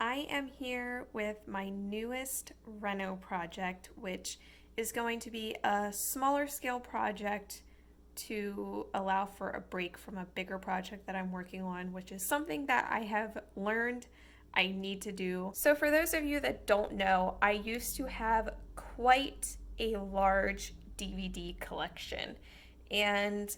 I am here with my newest reno project, which is going to be a smaller scale project to allow for a break from a bigger project that I'm working on, which is something that I have learned I need to do. So, for those of you that don't know, I used to have quite a large DVD collection, and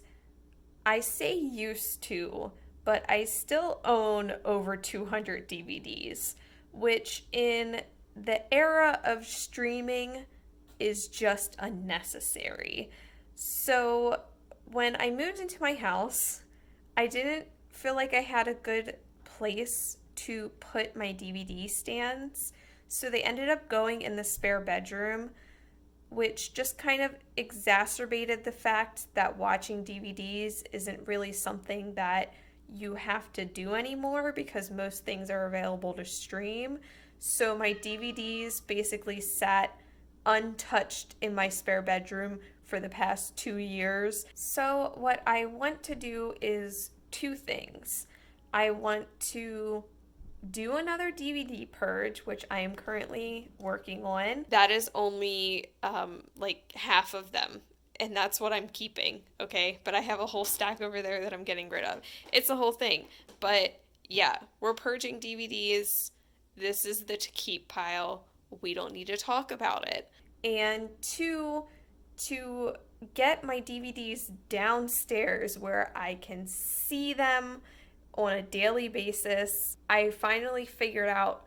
I say used to, but I still own over 200 DVDs, which in the era of streaming is just unnecessary. So when I moved into my house, I didn't feel like I had a good place to put my DVD stands. So they ended up going in the spare bedroom, which just kind of exacerbated the fact that watching DVDs isn't really something that you have to do anymore because most things are available to stream. So my DVDs basically sat untouched in my spare bedroom for the past 2 years. So, what I want to do is two things. I want to do another DVD purge, which I am currently working on. That is only like half of them. And that's what I'm keeping, okay? But I have a whole stack over there that I'm getting rid of. It's a whole thing. But yeah, we're purging DVDs. This is the to keep pile. We don't need to talk about it. And two, to get my DVDs downstairs where I can see them on a daily basis. I finally figured out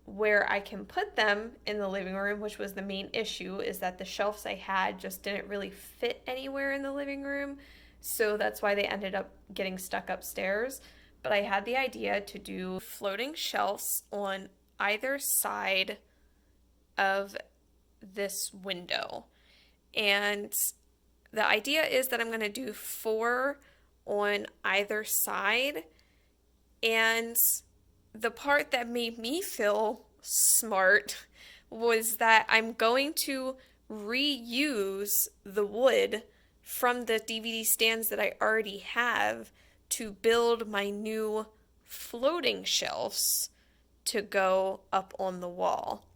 where I can put them in the living room, which was the main issue, is that the shelves I had just didn't really fit anywhere in the living room. So that's why they ended up getting stuck upstairs. But I had the idea to do floating shelves on either side of this window. And the idea is that I'm going to do 4 on either side. And the part that made me feel smart was that I'm going to reuse the wood from the DVD stands that I already have to build my new floating shelves to go up on the wall.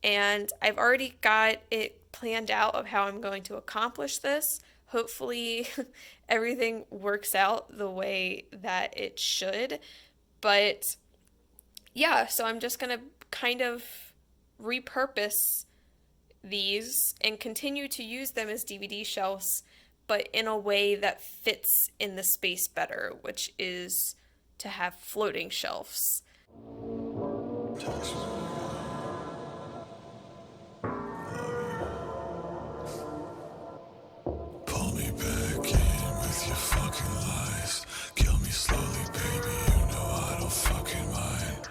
And I've already got it planned out of how I'm going to accomplish this. Hopefully, everything works out the way that it should. But yeah, so I'm just going to kind of repurpose these and continue to use them as DVD shelves, but in a way that fits in the space better, which is to have floating shelves. Pull me back in with your fucking lies. Kill me slowly, baby, you know I don't fucking mind.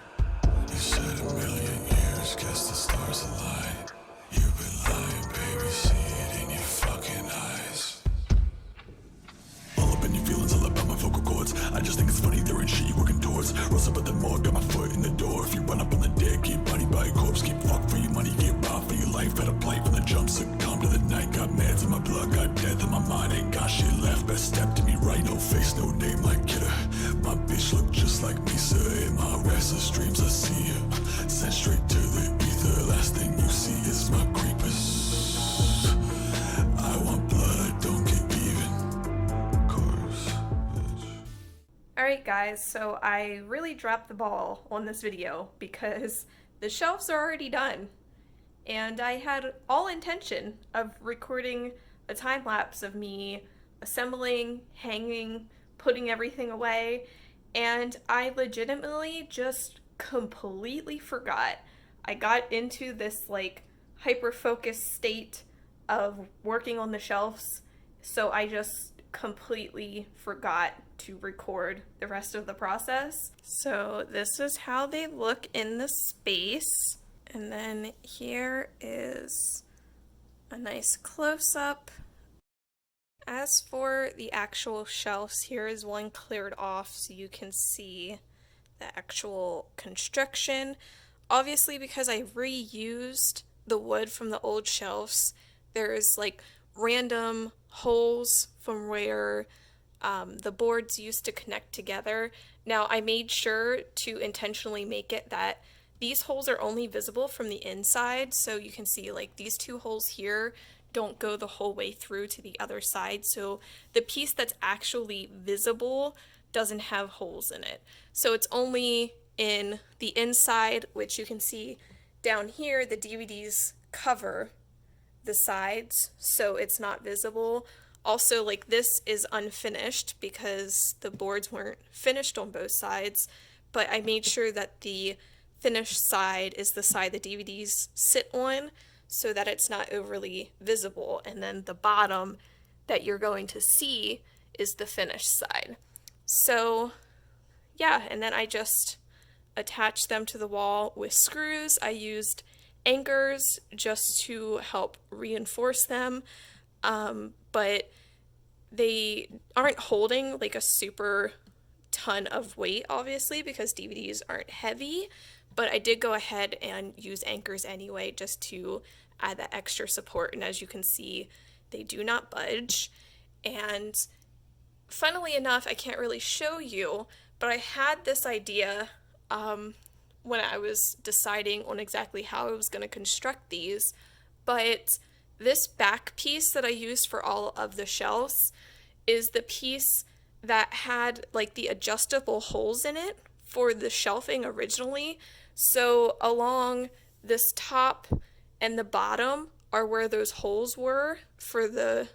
You said a million years, guess the stars align. You've been lying, baby, see it in your fucking eyes. All up in your feelings, all about my vocal cords. I just think it's funny, there ain't shit you working towards. Rose up at the morgue, got my foot in the door. If you run up on the dead, get body by a corpse. Keep fuck for your money, get robbed for your life. Had a play from the jump, succumb to the night. Got meds in my blood, got death in my mind. Ain't got shit left, best step to me right. No face, no name like killer. My bitch look just like me, sir. In my restless dreams I see her. Sent straight to the ether. Last thing you see is my creepers. I want blood, I don't get even. Course, bitch. Alright guys, so I really dropped the ball on this video because the shelves are already done. And I had all intention of recording a time lapse of me assembling, hanging, putting everything away, and I legitimately just completely forgot. I got into this like hyper-focused state of working on the shelves, so I just completely forgot to record the rest of the process. So this is how they look in the space. And then here is a nice close-up. As for the actual shelves, here is one cleared off so you can see the actual construction. Obviously, because I reused the wood from the old shelves, there's like random holes from where the boards used to connect together. Now, I made sure to intentionally make it that these holes are only visible from the inside, so you can see like these two holes here don't go the whole way through to the other side, so the piece that's actually visible doesn't have holes in it. So it's only in the inside, which you can see down here, the DVDs cover the sides, so it's not visible. Also, like, this is unfinished because the boards weren't finished on both sides, but I made sure that the finished side is the side the DVDs sit on so that it's not overly visible, and then the bottom that you're going to see is the finished side. So yeah, and then I just attached them to the wall with screws. I used anchors just to help reinforce them, but they aren't holding like a super ton of weight, obviously, because DVDs aren't heavy, but I did go ahead and use anchors anyway just to add that extra support, and as you can see, they do not budge. And funnily enough, I can't really show you, but I had this idea when I was deciding on exactly how I was going to construct these, but this back piece that I used for all of the shelves is the piece that had like the adjustable holes in it for the shelving originally. So along this top and the bottom are where those holes were for the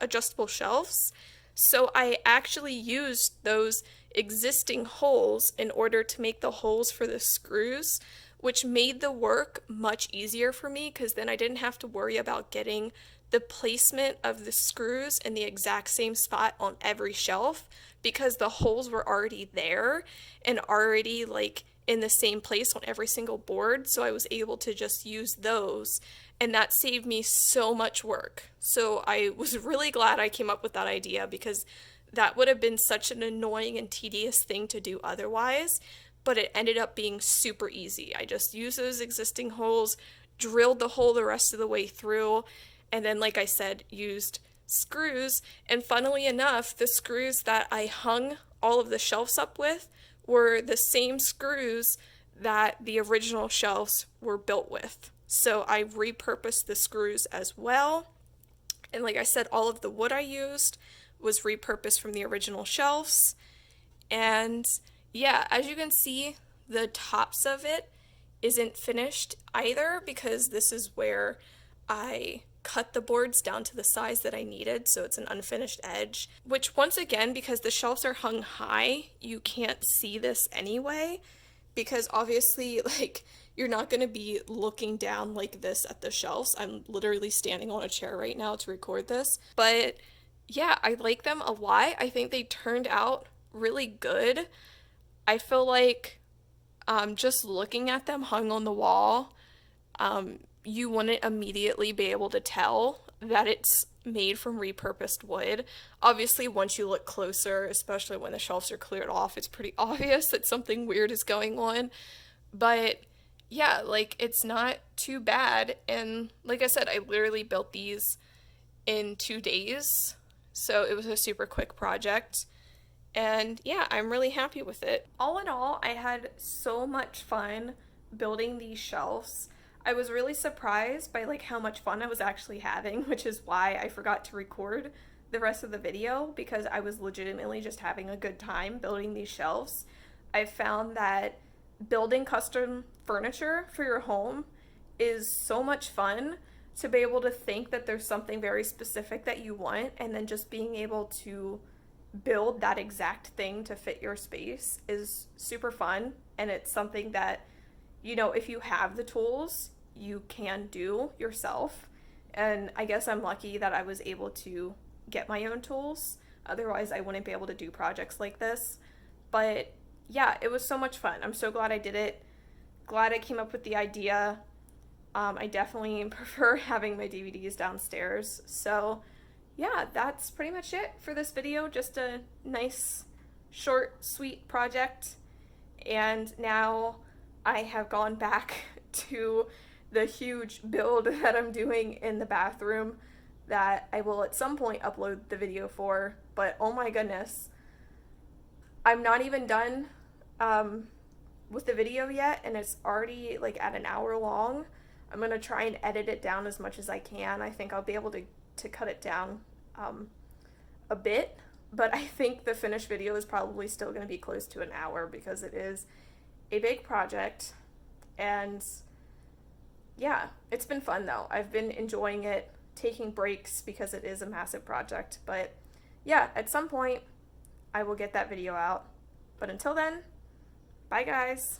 adjustable shelves. So I actually used those existing holes in order to make the holes for the screws, which made the work much easier for me because then I didn't have to worry about getting the placement of the screws in the exact same spot on every shelf because the holes were already there and already like in the same place on every single board. So I was able to just use those, and that saved me so much work. So I was really glad I came up with that idea because that would have been such an annoying and tedious thing to do otherwise, but it ended up being super easy. I just used those existing holes, drilled the hole the rest of the way through, and then, like I said, used screws. And funnily enough, the screws that I hung all of the shelves up with were the same screws that the original shelves were built with. So I repurposed the screws as well. And like I said, all of the wood I used was repurposed from the original shelves. And yeah, as you can see, the tops of it isn't finished either because this is where I cut the boards down to the size that I needed, so it's an unfinished edge, which once again, because the shelves are hung high, you can't see this anyway, because obviously, like, you're not going to be looking down like this at the shelves. I'm literally standing on a chair right now to record this, but yeah, I like them a lot. I think they turned out really good. I feel like just looking at them hung on the wall, you wouldn't immediately be able to tell that it's made from repurposed wood. Obviously, once you look closer, especially when the shelves are cleared off, it's pretty obvious that something weird is going on. But yeah, like, it's not too bad. And like I said, I literally built these in 2 days. So it was a super quick project. And yeah, I'm really happy with it. All in all, I had so much fun building these shelves. I was really surprised by like how much fun I was actually having, which is why I forgot to record the rest of the video because I was legitimately just having a good time building these shelves. I found that building custom furniture for your home is so much fun to be able to think that there's something very specific that you want and then just being able to build that exact thing to fit your space is super fun. And it's something that, you know, if you have the tools, you can do yourself. And I guess I'm lucky that I was able to get my own tools. Otherwise, I wouldn't be able to do projects like this. But yeah, it was so much fun. I'm so glad I did it. Glad I came up with the idea. I definitely prefer having my DVDs downstairs. So yeah, that's pretty much it for this video. Just a nice, short, sweet project. And now I have gone back to the huge build that I'm doing in the bathroom. that I will at some point upload the video for, but oh my goodness, I'm not even done with the video yet, and it's already like at an hour long. I'm gonna try and edit it down as much as I can. I think I'll be able to cut it down a bit, but I think the finished video is probably still gonna be close to an hour because it is a big project. And yeah, it's been fun though. I've been enjoying it, taking breaks because it is a massive project. But yeah, at some point I will get that video out. But until then, bye guys.